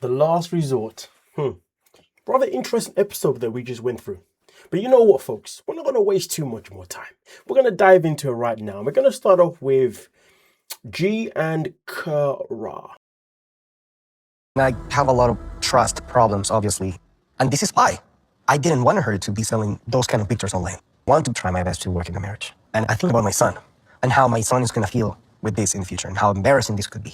The last resort. Rather interesting episode that we just went through. But you know what, folks? We're not going to waste too much more time. We're going to dive into it right now. We're going to start off with G and Kara. I have a lot of trust problems, obviously. And this is why. I didn't want her to be selling those kind of pictures online. I want to try my best to work in a marriage. And I think about my son and how my son is going to feel with this in the future and how embarrassing this could be.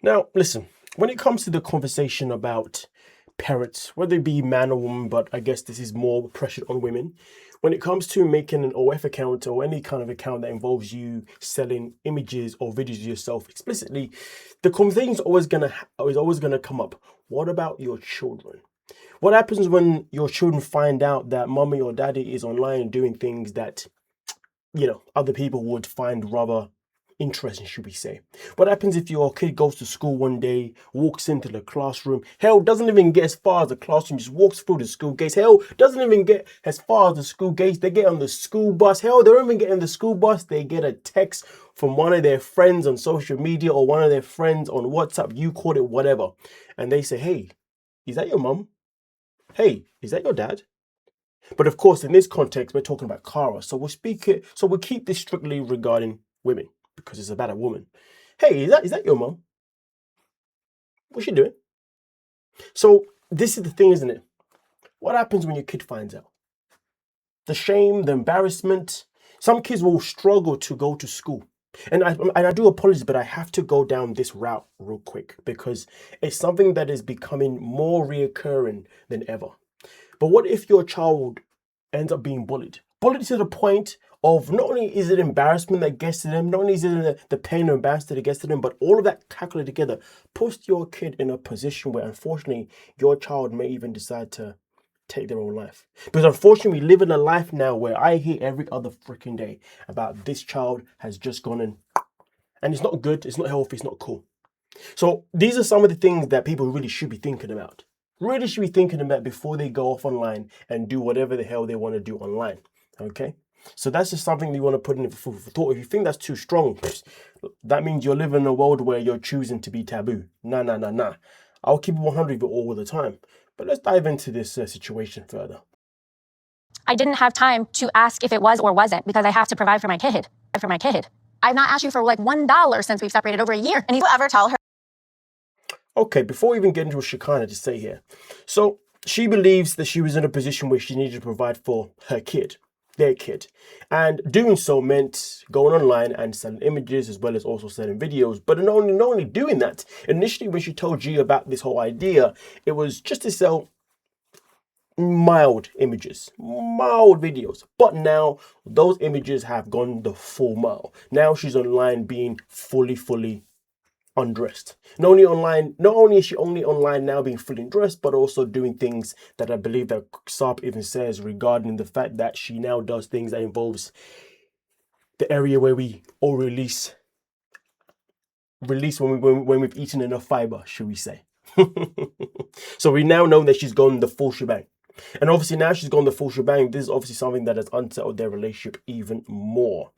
Now, listen, when it comes to the conversation about parents, whether it be man or woman, but I guess this is more pressure on women. When it comes to making an OF account or any kind of account that involves you selling images or videos of yourself explicitly, the conversation is always gonna come up. What about your children? What happens when your children find out that mommy or daddy is online doing things that, other people would find rather interesting, should we say? What happens if your kid goes to school one day, walks into the classroom, hell, doesn't even get as far as the classroom, just walks through the school gates, hell, doesn't even get as far as the school gates, they get on the school bus, hell, they don't even get in the school bus, they get a text from one of their friends on social media or one of their friends on WhatsApp, you call it whatever, and they say, hey, is that your mom? Hey, is that your dad? But of course, in this context, we're talking about Kara, so we'll keep this strictly regarding women, because it's about a woman. Hey, is that your mom? What's she doing? So this is the thing, isn't it? What happens when your kid finds out? The shame, the embarrassment. Some kids will struggle to go to school. And I do apologize, but I have to go down this route real quick because it's something that is becoming more reoccurring than ever. But what if your child ends up being bullied? Bullied to the point of not only is it embarrassment that gets to them, not only is it the pain or embarrassment that gets to them, but all of that calculated together puts your kid in a position where unfortunately your child may even decide to take their own life. Because unfortunately we live in a life now where I hear every other freaking day about this child has just gone in. And it's not good, it's not healthy, it's not cool. So these are some of the things that people really should be thinking about. Really should be thinking about before they go off online and do whatever the hell they want to do online. Okay? So that's just something you want to put in for thought. If you think that's too strong, that means you're living in a world where you're choosing to be taboo. Nah. I'll keep it 100 all the time. But let's dive into this situation further. I didn't have time to ask if it was or wasn't because I have to provide for my kid. I've not asked you for like $1 since we've separated over a year. And you ever tell her? Okay, before we even get into what Shekinah to say here. So she believes that she was in a position where she needed to provide for her kid, their kid. And doing so meant going online and selling images as well as also selling videos. But not only doing that, initially when she told G about this whole idea, it was just to sell mild images, mild videos. But now those images have gone the full mile. Now she's online being fully undressed. Not only is she only online now being fully dressed, but also doing things that I believe that Saab even says regarding the fact that she now does things that involves the area where we all release when we've eaten enough fiber, should we say. So we now know that she's gone the full shebang. And obviously now she's gone the full shebang. This is obviously something that has unsettled their relationship even more.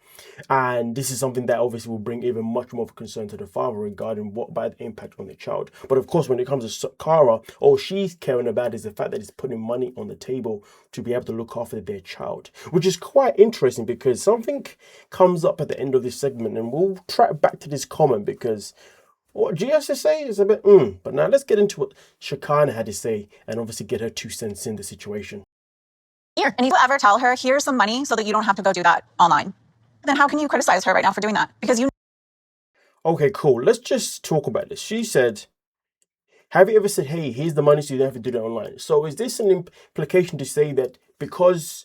And this is something that obviously will bring even much more of a concern to the father regarding what bad impact on the child. But of course, when it comes to Kara, all she's caring about is the fact that it's putting money on the table to be able to look after their child, which is quite interesting because something comes up at the end of this segment, and we'll track back to this comment because what G has to say is a bit But now let's get into what Shekinah had to say and obviously get her 2 cents in the situation. Here, and you ever tell her, here's some money so that you don't have to go do that online? Then how can you criticize her right now for doing that? Because you... Okay, cool. Let's just talk about this. She said, have you ever said, hey, here's the money so you don't have to do that online? So is this an implication to say that because...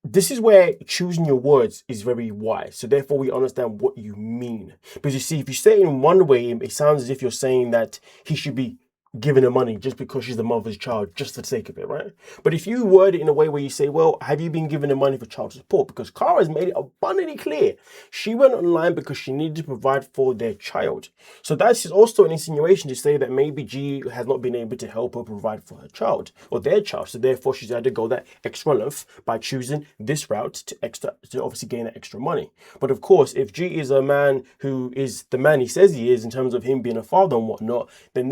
This is where choosing your words is very wise. So therefore we understand what you mean. Because you see, if you say it in one way, it sounds as if you're saying that he should be giving her money just because she's the mother's child, just for the sake of it, right? But if you word it in a way where you say, well, have you been giving her money for child support? Because Cara has made it abundantly clear. She went online because she needed to provide for their child. So that's also an insinuation to say that maybe G has not been able to help her provide for her child or their child. So therefore she's had to go that extra length by choosing this route to obviously gain that extra money. But of course, if G is a man who is the man he says he is in terms of him being a father and whatnot, then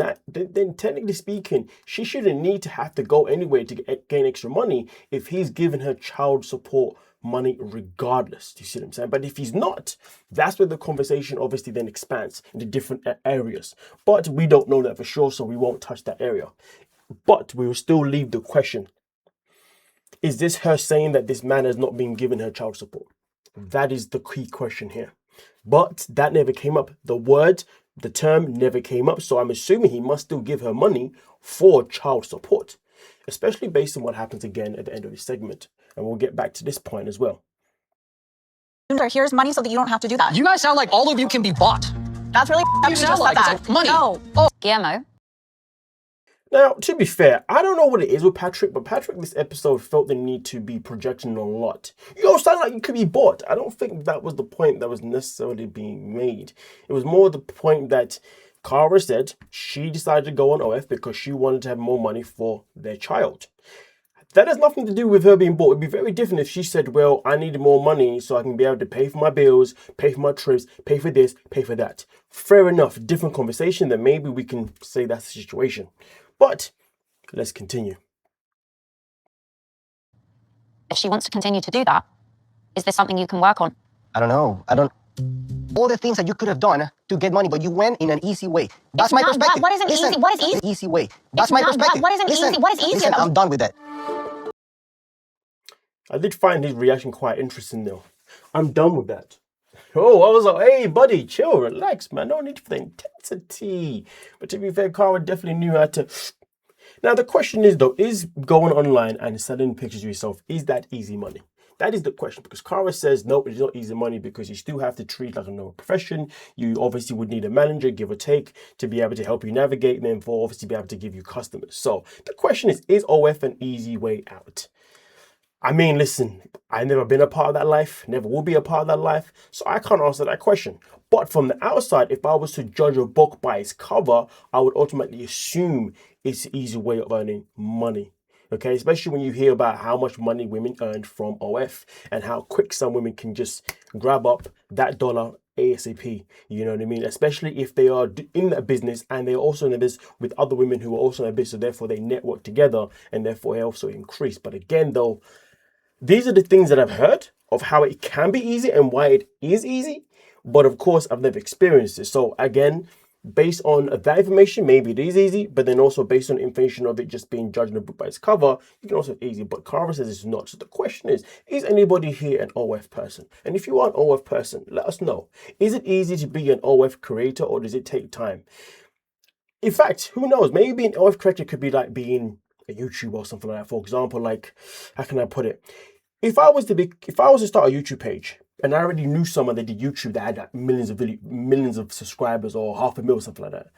technically speaking, she shouldn't need to have to go anywhere to gain extra money if he's giving her child support money regardless. Do you see what I'm saying? But if he's not, that's where the conversation obviously then expands into different areas. But we don't know that for sure, so we won't touch that area. But we will still leave the question. Is this her saying that this man has not been giving her child support? That is the key question here. But that never came up. The term never came up. So I'm assuming he must still give her money for child support, especially based on what happens again at the end of this segment. And we'll get back to this point as well. Here's money so that you don't have to do that. You guys sound like all of you can be bought. That's really You sound like it's like money. No. Guillermo. Now, to be fair, I don't know what it is with Patrick, but Patrick this episode felt the need to be projecting a lot. You all sound like you could be bought. I don't think that was the point that was necessarily being made. It was more the point that Cara said she decided to go on OF because she wanted to have more money for their child. That has nothing to do with her being bought. It'd be very different if she said, well, I needed more money so I can be able to pay for my bills, pay for my trips, pay for this, pay for that. Fair enough, different conversation, then maybe we can say that's the situation. But let's continue. If she wants to continue to do that, is this something you can work on? I don't know. All the things that you could have done to get money, but you went in an easy way. That's my perspective. What is an easy? What is easy? The easy way. That's my perspective. What is an easy? What is easy? Listen, I'm done with that. I did find his reaction quite interesting though. I'm done with that. Oh, I was like, hey, buddy, chill, relax, man. No need for the intensity. But to be fair, Cara definitely knew how to. Now, the question is, though, is going online and selling pictures of yourself, is that easy money? That is the question, because Cara says, no, it's not easy money because you still have to treat like a normal profession. You obviously would need a manager, give or take, to be able to help you navigate and then for obviously be able to give you customers. So the question is OF an easy way out? I mean, listen, I've never been a part of that life, never will be a part of that life, so I can't answer that question. But from the outside, if I was to judge a book by its cover, I would ultimately assume it's an easy way of earning money. Okay, especially when you hear about how much money women earned from OF and how quick some women can just grab up that dollar ASAP, you know what I mean? Especially if they are in that business and they're also in the business with other women who are also in the business, so therefore they network together and therefore they also increase. But again, though, these are the things that I've heard of how it can be easy and why it is easy. But of course, I've never experienced it. So again, based on that information, maybe it is easy. But then also based on information of it just being judged in a book by its cover, you can also have easy. But Cara says it's not. So the question is anybody here an OF person? And if you are an OF person, let us know. Is it easy to be an OF creator or does it take time? In fact, who knows? Maybe being an OF creator could be like being a YouTuber or something like that. For example, like, how can I put it? If I was to start a YouTube page and I already knew someone that did YouTube that had like millions of subscribers or 500,000 or something like that,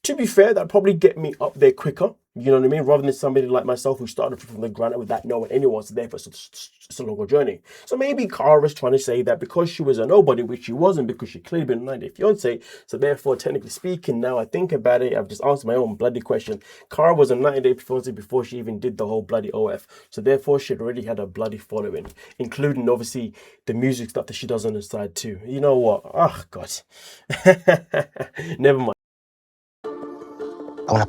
to be fair, that'd probably get me up there quicker. You know what I mean? Rather than somebody like myself who started from the ground up without knowing anyone, so therefore it's a longer journey. So maybe Cara's trying to say that because she was a nobody, which she wasn't, because she clearly been a 90 fiance, so therefore, technically speaking, now I think about it, I've just answered my own bloody question. Cara was a 90-day fiance before she even did the whole bloody OF, so therefore she had already had a bloody following, including obviously the music stuff that she does on the side too. You know what? Oh God, never mind.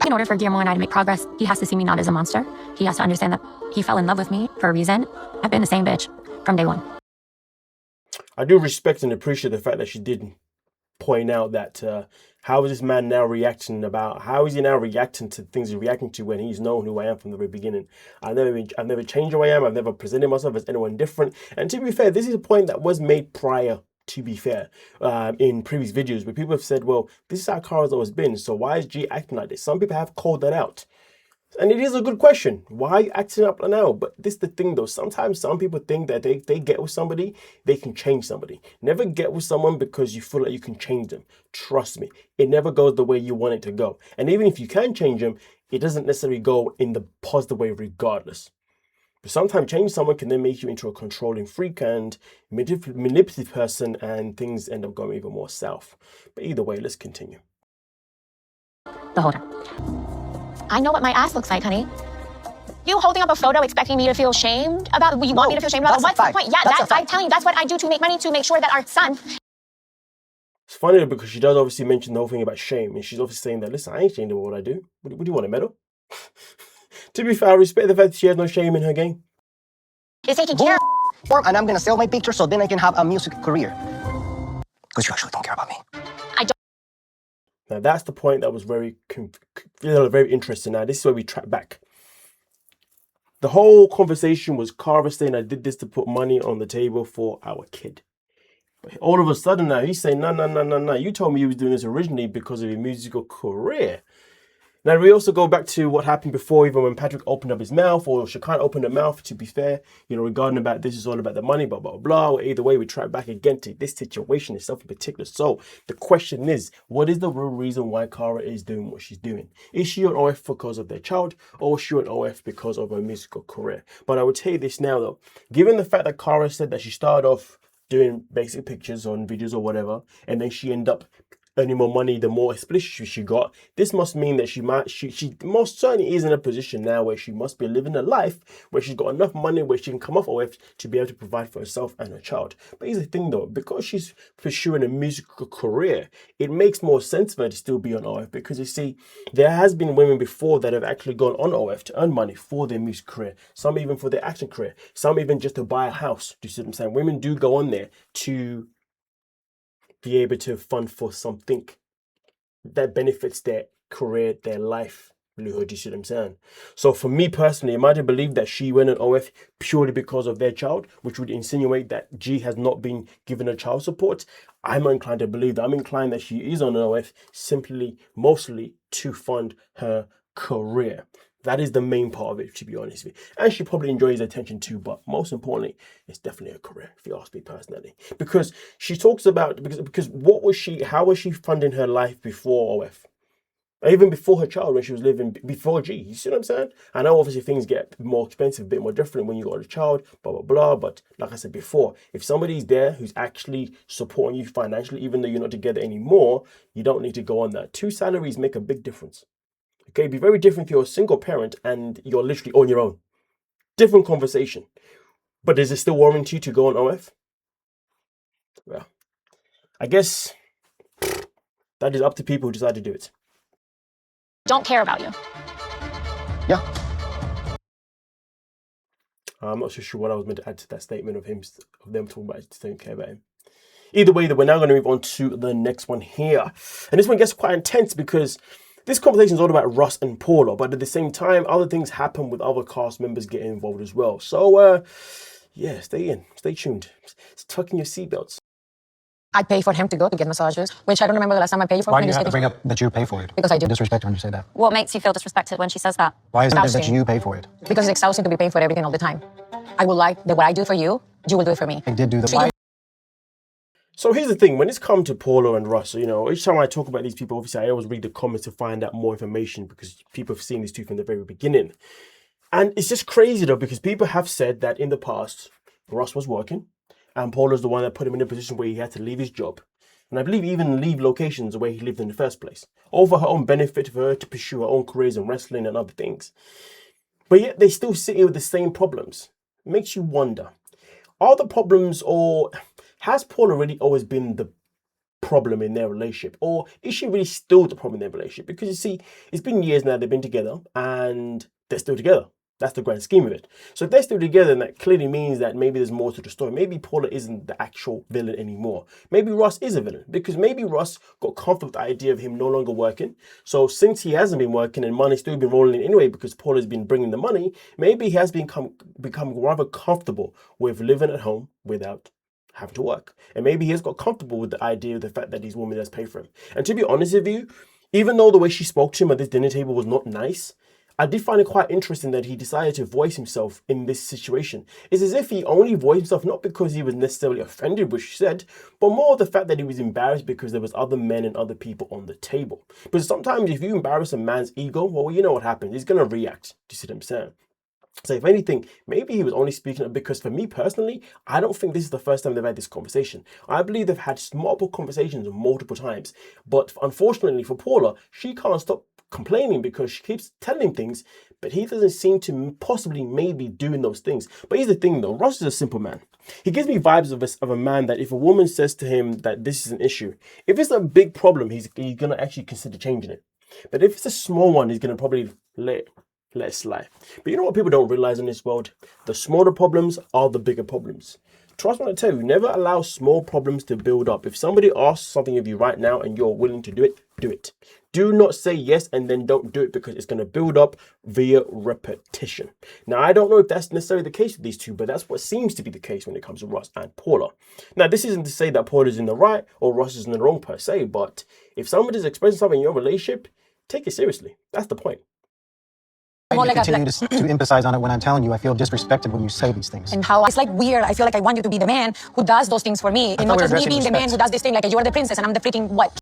In order for Guillermo and I to make progress, he has to see me not as a monster. He has to understand that he fell in love with me for a reason. I've been the same bitch from day one. I do respect and appreciate the fact that she did point out that how is this man now reacting how is he now reacting to things he's reacting to when he's known who I am from the very beginning. I've never changed who I am. I've never presented myself as anyone different. And to be fair, this is a point that was made prior, to be fair, in previous videos where people have said, well, this is how Cara's always been, so why is G acting like this? Some people have called that out. And it is a good question. Why acting up now? But this is the thing though. Sometimes some people think that they get with somebody, they can change somebody. Never get with someone because you feel like you can change them. Trust me, it never goes the way you want it to go. And even if you can change them, it doesn't necessarily go in the positive way regardless. But sometimes change someone can then make you into a controlling freak and manipulative person, and things end up going even more south. But either way, let's continue. The holder. I know what my ass looks like, honey. You holding up a photo expecting me to feel shamed about what you want me to feel shamed about? What's the point? Yeah, I'm telling you, that's what I do to make money, to make sure that our son. It's funny because she does obviously mention the whole thing about shame, and she's obviously saying that, listen, I ain't ashamed of what I do. What do you want, a medal? To be fair, I respect the fact that she has no shame in her game. Is taking care of. And I'm gonna sell my picture so then I can have a music career. Because you actually don't care about me. I don't. Now that's the point that was very interesting. Now this is where we track back. The whole conversation was Cara saying, I did this to put money on the table for our kid. But all of a sudden now he's saying, no. You told me you was doing this originally because of your musical career. Now, we also go back to what happened before, even when Patrick opened up his mouth, or Shakan opened her mouth, to be fair, regarding about this is all about the money, blah, blah, blah. Either way, we track back again to this situation itself in particular. So the question is, what is the real reason why Cara is doing what she's doing? Is she on OF because of their child, or is she on OF because of her musical career? But I would tell you this now, though. Given the fact that Cara said that she started off doing basic pictures on videos or whatever, and then she ended up earning more money the more explicit she got, this must mean that she most certainly is in a position now where she must be living a life where she's got enough money where she can come off OF to be able to provide for herself and her child. But here's the thing though, because she's pursuing a musical career, it makes more sense for her to still be on OF, because you see, there has been women before that have actually gone on OF to earn money for their music career, some even for their acting career, some even just to buy a house. Do you see what I'm saying? Women do go on there to be able to fund for something that benefits their career, their life. Do you see what I'm saying? So for me personally, am I to believe that she went on OF purely because of their child, which would insinuate that G has not been given a child support? I'm inclined to believe that. I'm inclined that she is on OF mostly to fund her career. That is the main part of it, to be honest with you. And she probably enjoys attention too, but most importantly, it's definitely a career, if you ask me personally. Because she talks about, because how was she funding her life before OF? Even before her child, when she was living before G, you see what I'm saying? I know obviously things get more expensive, a bit more different when you got a child, blah, blah, blah. But like I said before, if somebody's there who's actually supporting you financially, even though you're not together anymore, you don't need to go on that. 2 salaries make a big difference. Okay, it'd be very different if you're a single parent and you're literally on your own. Different conversation. But does it still warrant you to go on OF? Well, I guess that is up to people who decide to do it. Don't care about you. Yeah. I'm not so sure what I was meant to add to that statement of them talking about it, don't care about him. Either way, we're now going to move on to the next one here. And this one gets quite intense because this conversation is all about Russ and Paula, but at the same time, other things happen with other cast members getting involved as well. So, yeah, stay tuned. Tuck in your seatbelts. I pay for him to go to get massages, which I don't remember the last time I paid you for. Why do you have to bring up that you pay for it? Because I do. Disrespect when you say that. What makes you feel disrespected when she says that? Why isn't it that Exhausting. you pay for it? Because it's exhausting to be paying for everything all the time. I would like that what I do for you, you will do it for me. I did do the. Why- So here's the thing, when it's come to Paula and Russ, each time I talk about these people, obviously I always read the comments to find out more information because people have seen these two from the very beginning. And it's just crazy though, because people have said that in the past, Russ was working and Paula's the one that put him in a position where he had to leave his job. And I believe even leave locations where he lived in the first place, all for her own benefit, for her to pursue her own careers in wrestling and other things. But yet they still sit here with the same problems. It makes you wonder, are the problems, or has Paula really always been the problem in their relationship? Or is she really still the problem in their relationship? Because you see, it's been years now they've been together and they're still together. That's the grand scheme of it. So if they're still together, then that clearly means that maybe there's more to the story. Maybe Paula isn't the actual villain anymore. Maybe Russ is a villain, because maybe Russ got comfortable with the idea of him no longer working. So since he hasn't been working and money's still been rolling in anyway because Paula's been bringing the money, maybe he has become rather comfortable with living at home without having to work. And maybe he has got comfortable with the idea of the fact that his woman does pay for him. And to be honest with you, even though the way she spoke to him at this dinner table was not nice, I did find it quite interesting that he decided to voice himself in this situation. It's as if he only voiced himself not because he was necessarily offended, which he said, but more the fact that he was embarrassed because there was other men and other people on the table. Because sometimes if you embarrass a man's ego, well, you know what happens. He's going to react. Do you see what I'm saying? So if anything, maybe he was only speaking up because for me personally, I don't think this is the first time they've had this conversation. I believe they've had multiple conversations multiple times. But unfortunately for Paula, she can't stop complaining because she keeps telling him things, but he doesn't seem to possibly maybe doing those things. But here's the thing though, Russ is a simple man. He gives me vibes of a man that if a woman says to him that this is an issue, if it's a big problem, he's going to actually consider changing it. But if it's a small one, he's going to probably let it slide. But you know what people don't realize in this world? The smaller problems are the bigger problems. Trust me, I tell you, never allow small problems to build up. If somebody asks something of you right now and you're willing to do it, do it. Do not say yes and then don't do it because it's going to build up via repetition. Now, I don't know if that's necessarily the case with these two, but that's what seems to be the case when it comes to Russ and Paula. Now, this isn't to say that Paula's in the right or Russ is in the wrong per se, but if somebody's expressing something in your relationship, take it seriously. That's the point. You continue to emphasize on it when I'm telling you I feel disrespected when you say these things. And how it's like weird. I feel like I want you to be the man who does those things for me. And not just me being the man who does this thing. Like you are the princess and I'm the freaking what?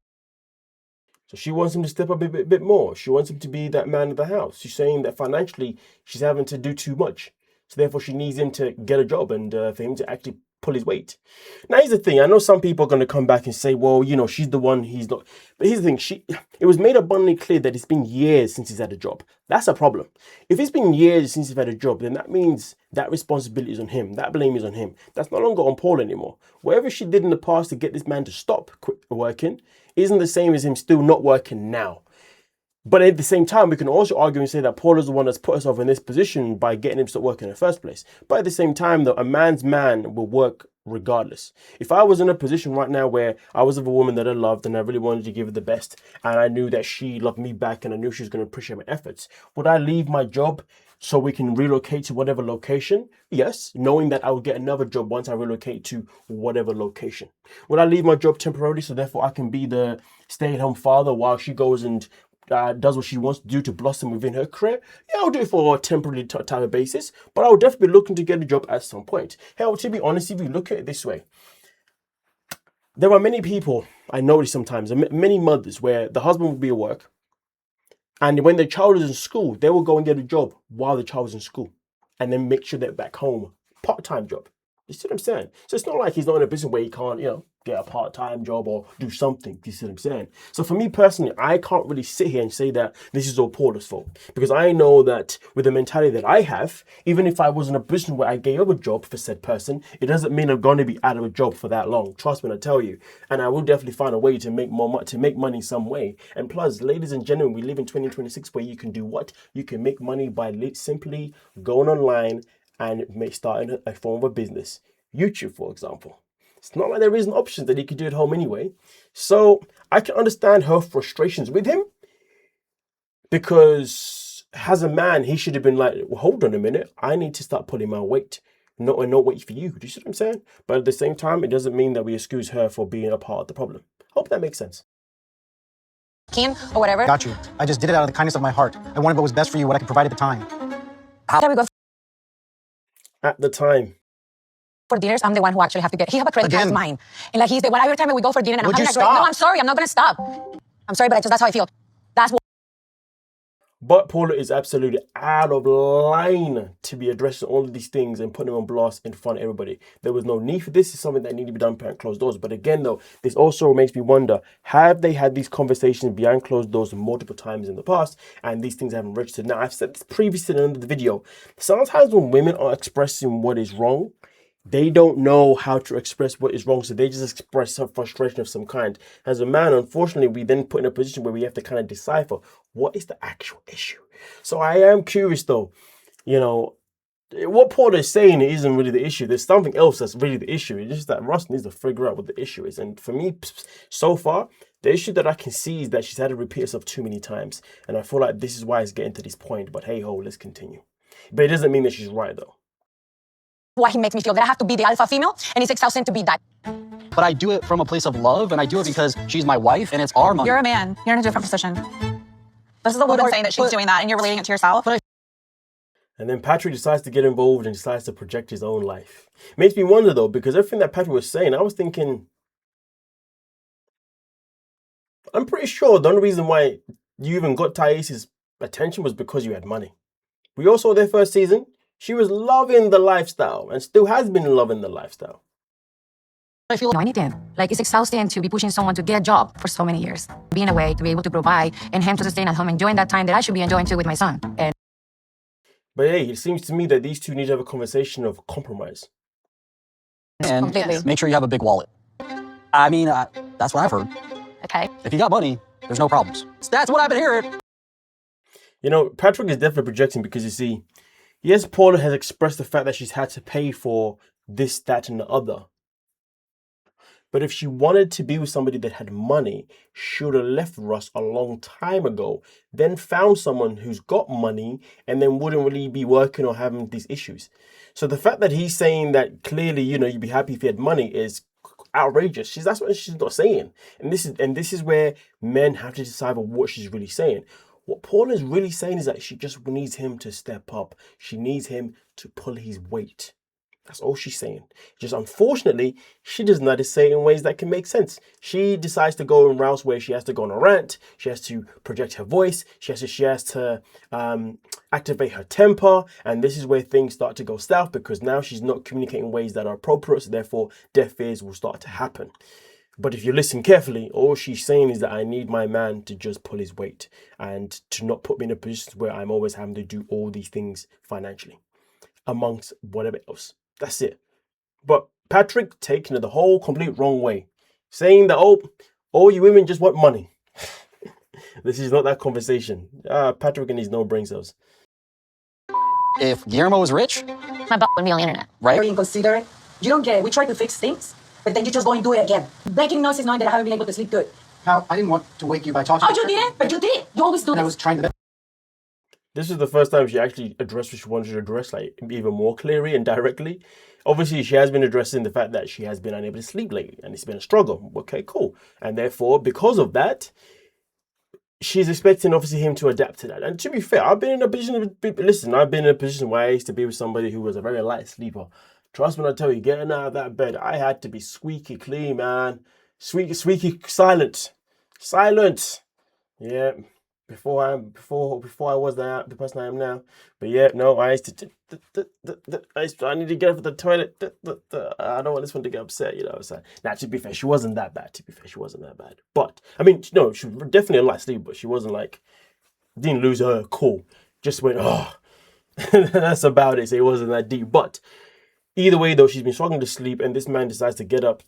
So she wants him to step up a bit more. She wants him to be that man of the house. She's saying that financially she's having to do too much. So therefore she needs him to get a job and for him to actually pull his weight. Now here's the thing. I know some people are going to come back and say, well, you know, she's the one, he's not. But here's the thing. It was made abundantly clear that it's been years since he's had a job. That's a problem. If it's been years since he's had a job, then that means that responsibility is on him. That blame is on him. That's no longer on Paul anymore. Whatever she did in the past to get this man to stop quit working isn't the same as him still not working now. But at the same time, we can also argue and say that Paula's the one that's put herself in this position by getting him to start working in the first place. But at the same time, though, a man's man will work regardless. If I was in a position right now where I was with a woman that I loved and I really wanted to give her the best and I knew that she loved me back and I knew she was going to appreciate my efforts, would I leave my job so we can relocate to whatever location? Yes, knowing that I will get another job once I relocate to whatever location. Would I leave my job temporarily so therefore I can be the stay-at-home father while she goes and does what she wants to do to blossom within her career? Yeah, I'll do it for a temporary type of basis, but I'll definitely be looking to get a job at some point. Hell, to be honest, if you look at it this way, there are many people, I notice sometimes, many mothers where the husband will be at work, and when their child is in school, they will go and get a job while the child is in school, and then make sure they're back home, part-time job. You see what I'm saying? So it's not like he's not in a position where he can't, you know, get a part-time job or do something. You see what I'm saying? So for me personally, I can't really sit here and say that this is all Paula's fault. Because I know that with the mentality that I have, even if I was in a position where I gave up a job for said person, it doesn't mean I'm going to be out of a job for that long. Trust me when I tell you. And I will definitely find a way to make more money, to make money some way. And plus, ladies and gentlemen, we live in 2026 where you can do what? You can make money by simply going online and starting a form of a business. YouTube, for example. It's not like there isn't options that he could do at home anyway. So I can understand her frustrations with him because as a man, he should have been like, well, hold on a minute. I need to start pulling my weight. Not wait for you. Do you see what I'm saying? But at the same time, it doesn't mean that we excuse her for being a part of the problem. Hope that makes sense. Or whatever. Got you. I just did it out of the kindness of my heart. I wanted what was best for you, what I could provide at the time. How we go At the time. for dinners? I'm the one who actually have to get. He have a credit card of mine, and like he's the one every time we go for dinner. And Would I'm you having like, stop? no, I'm sorry, I'm not gonna stop. I'm sorry, but that's how I feel. That's what. But Paula is absolutely out of line to be addressing all of these things and putting them on blast in front of everybody. There was no need for this. It's something that needed to be done behind closed doors. But again, though, this also makes me wonder, have they had these conversations behind closed doors multiple times in the past and these things haven't registered? Now, I've said this previously in the end of the video. Sometimes when women are expressing what is wrong, they don't know how to express what is wrong, so they just express some frustration of some kind. As a man, unfortunately, we then put in a position where we have to kind of decipher what is the actual issue. So I am curious, though, you know, what Paula is saying isn't really the issue. There's something else that's really the issue. It's just that Russ needs to figure out what the issue is. And for me, so far, the issue that I can see is that she's had to repeat herself too many times. And I feel like this is why it's getting to this point. But hey ho, let's continue. But it doesn't mean that she's right, though. Why he makes me feel that I have to be the alpha female, and he's exhausted to be that. But I do it from a place of love, and I do it because she's my wife, and it's our money. You're a man. You're in a different position. This is the woman saying that she's doing that, and you're relating it to yourself. But And then Patrick decides to get involved and decides to project his own life. Makes me wonder though, because everything that Patrick was saying, I was thinking, I'm pretty sure the only reason why you even got Thais's attention was because you had money. We all saw their first season. She was loving the lifestyle and still has been loving the lifestyle. I feel anything. Like, it's exhausting to be pushing someone to get a job for so many years. Being away to be able to provide and him to sustain at home, enjoying that time that I should be enjoying too with my son. And But hey, it seems to me that these two need to have a conversation of compromise. And completely. make sure you have a big wallet. I mean, that's what I've heard. Okay. If you got money, there's no problems. That's what I've been hearing. You know, Patrick is definitely projecting because you see, yes, Paula has expressed the fact that she's had to pay for this, that, and the other. But if she wanted to be with somebody that had money, she would have left Russ a long time ago, then found someone who's got money and then wouldn't really be working or having these issues. So the fact that he's saying that clearly, you know, you'd be happy if you had money is outrageous. That's what she's not saying. And this is where men have to decide what she's really saying. What Paula is really saying is that she just needs him to step up. She needs him to pull his weight. That's all she's saying. Just unfortunately, she does not say it in ways that can make sense. She decides to go in routes where she has to go on a rant. She has to project her voice. She has to activate her temper. And this is where things start to go south because now she's not communicating in ways that are appropriate. So therefore, deaf ears will start to happen. But if you listen carefully, all she's saying is that I need my man to just pull his weight and to not put me in a position where I'm always having to do all these things financially, amongst whatever else. That's it. But Patrick taking it the whole complete wrong way, saying that, oh, all you women just want money. This is not that conversation. Patrick and his no brain cells. If Guillermo was rich, My butt would be on the internet. right? very inconsiderate. You don't get it. We try to fix things, but then you just go and do it again. Breaking noses knowing that I haven't been able to sleep good. Pal, I didn't want to wake you by talking. Oh, you didn't? But you did. You always do And I this. was trying to. This is the first time she actually addressed what she wanted to address, like even more clearly and directly. Obviously, she has been addressing the fact that she has been unable to sleep lately, and it's been a struggle. Okay, cool. And therefore, because of that, she's expecting obviously him to adapt to that. And to be fair, I've been in a position I've been in a position where I used to be with somebody who was a very light sleeper. Trust me when I tell you, getting out of that bed, I had to be squeaky clean, man. Squeaky silent. Silent. Yeah. Before I was the person I am now. But yeah, no, I used to I need to get up to the toilet. I don't want this one to get upset, you know. So now to be fair, she wasn't that bad. But I mean, no, she was definitely a light sleeper, but she wasn't like didn't lose her cool. Just went, oh, that's about it. So it wasn't that deep. But either way, though, she's been struggling to sleep, and this man decides to get up,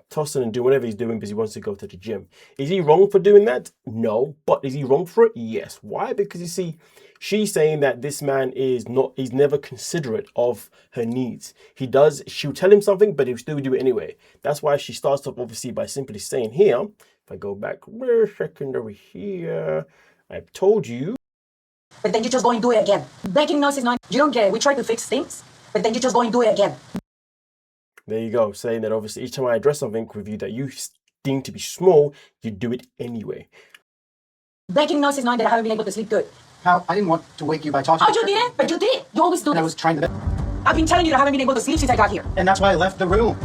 tossing and do whatever he's doing because he wants to go to the gym. Is he wrong for doing that? No. But is he wrong for it? Yes. Why? Because you see, she's saying that this man he's never considerate of her needs. She'll tell him something, but he'll still do it anyway. That's why she starts off, obviously, by simply saying here, if I go back a second over here, I've told you. But then you just go and do it again. Breaking noses knowing you don't get it. We try to fix things, but then you just go and do it again. There you go, saying that obviously each time I address something with you that you deem to be small, you do it anyway. Breaking noses knowing that I haven't been able to sleep good. Pal, I didn't want to wake you by talking. Oh, you didn't? But you did. You always do And I this. was trying to. I've been telling you that I haven't been able to sleep since I got here. And that's why I left the room.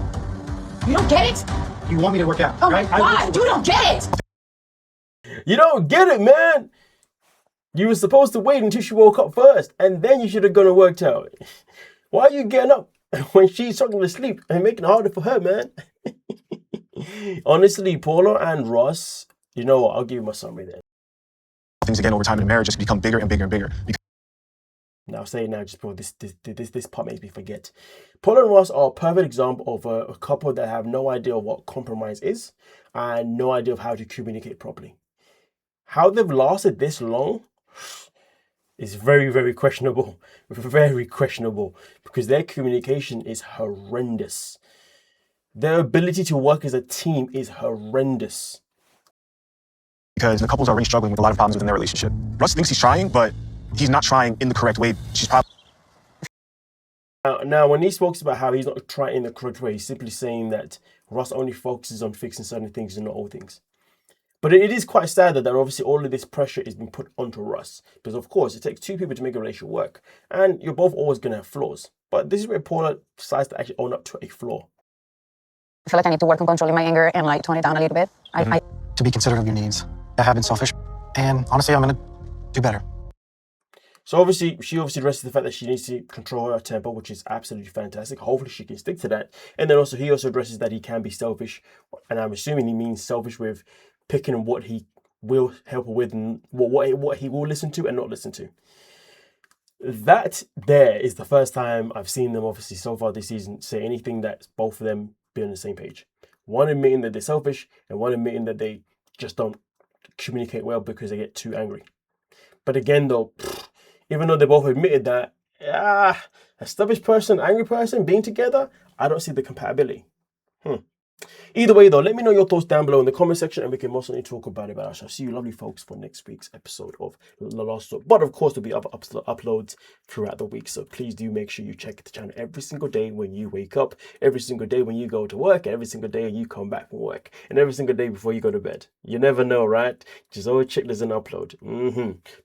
You don't get it? You want me to work out, Oh, right? my God. You don't get it. You don't get it, man. You were supposed to wait until she woke up first, and then you should have gone and worked out. Why are you getting up when she's struggling to sleep and making it harder for her, man? Honestly, Paula and Russ, you know what? I'll give you my summary then. Things again over time in a marriage just become bigger and bigger and bigger. Now, say it now, just bro, this part makes me forget. Paula and Russ are a perfect example of a couple that have no idea what compromise is and no idea of how to communicate properly. How they've lasted this long is very, very questionable. Very questionable because their communication is horrendous. Their ability to work as a team is horrendous. Because the couples are already struggling with a lot of problems within their relationship. Russ thinks he's trying, but he's not trying in the correct way. She's probably... Now, when he speaks about how he's not trying in the correct way, he's simply saying that Russ only focuses on fixing certain things and not all things. But it is quite sad that obviously all of this pressure is being put onto Russ. Because of course, it takes two people to make a relationship work. And you're both always going to have flaws. But this is where Paula decides to actually own up to a flaw. I feel like I need to work on controlling my anger and like tone it down a little bit. To be considerate of your needs. I have been selfish. And honestly, I'm going to do better. So obviously, she addresses the fact that she needs to control her temper, which is absolutely fantastic. Hopefully she can stick to that. And then he also addresses that he can be selfish. And I'm assuming he means selfish with picking what he will help her with and what he will listen to and not listen to. That there is the first time I've seen them, obviously, so far this season, say anything that's both of them be on the same page. One admitting that they're selfish and one admitting that they just don't communicate well because they get too angry. But again, though, even though they both admitted that, a selfish person, angry person being together, I don't see the compatibility. Either way, though, let me know your thoughts down below in the comment section and we can most certainly talk about it. But I shall see you lovely folks for next week's episode of The Last Talk. But of course, there'll be other uploads throughout the week. So please do make sure you check the channel every single day when you wake up, every single day when you go to work, and every single day when you come back from work, and every single day before you go to bed. You never know, right? Just always check there's an upload.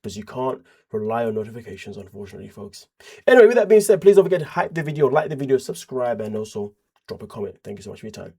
Because you can't rely on notifications, unfortunately, folks. Anyway, with that being said, please don't forget to hype the video, like the video, subscribe, and also drop a comment. Thank you so much for your time.